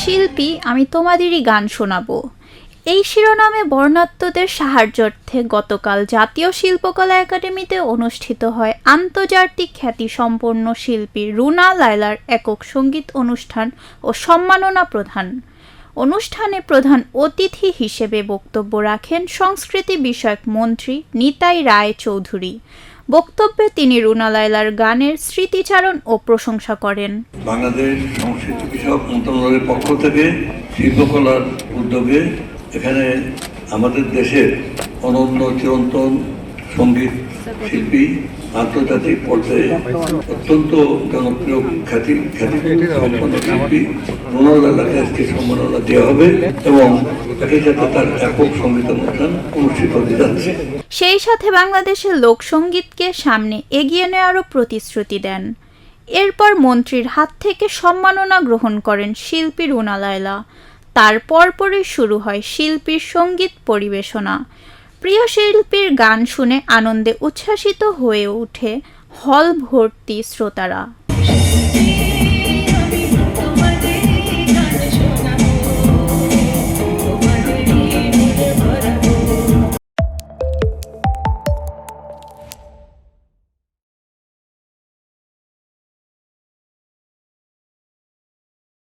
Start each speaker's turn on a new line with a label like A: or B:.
A: শিল্পী আমি তোমাদেরই গান শোনাবো। এই শিরোনামে বর্ণাঢ্যদের সাহায্যার্থে গতকাল জাতীয় শিল্পকলা একাডেমিতে অনুষ্ঠিত হয় আন্তর্জাতিক খ্যাতিসম্পন্ন শিল্পী রুনা লায়লার একক সঙ্গীত অনুষ্ঠান ও সম্মাননা প্রদান। অনুষ্ঠানে প্রধান অতিথি হিসেবে বক্তব্য রাখেন সংস্কৃতি বিষয়ক মন্ত্রী নিতাই রায় চৌধুরী। বক্তব্যে তিনি রুনা লায়লার গানের স্মৃতিচারণ ও প্রশংসা করেন।
B: বাংলাদেশ সংস্কৃতি বিষয়ক মন্ত্রণালয়ের পক্ষ থেকে শিল্পকলার উদ্যোগে এখানে আমাদের দেশের অনন্য চিরন্তন সঙ্গীত শিল্পী আন্তর্জাতিক পর্যায়ে অত্যন্ত জনপ্রিয় খ্যাতিসম্পন্ন শিল্পী রুনা লায়লাকে আজকে সম্মাননা দেওয়া হবে এবং একই সাথে তার একক সঙ্গীত অনুষ্ঠান অনুষ্ঠিত হতে যাচ্ছে।
A: সেই সাথে বাংলাদেশের লোকসঙ্গীতকে সামনে এগিয়ে নেওয়ারও প্রতিশ্রুতি দেন। এরপর মন্ত্রীর হাত থেকে সম্মাননা গ্রহণ করেন শিল্পী রুনা লায়লা। তার পরপরই শুরু হয় শিল্পীর সঙ্গীত পরিবেশনা। প্রিয় শিল্পীর গান শুনে আনন্দে উচ্ছ্বাসিত হয়ে ওঠে হল ভর্তি শ্রোতারা।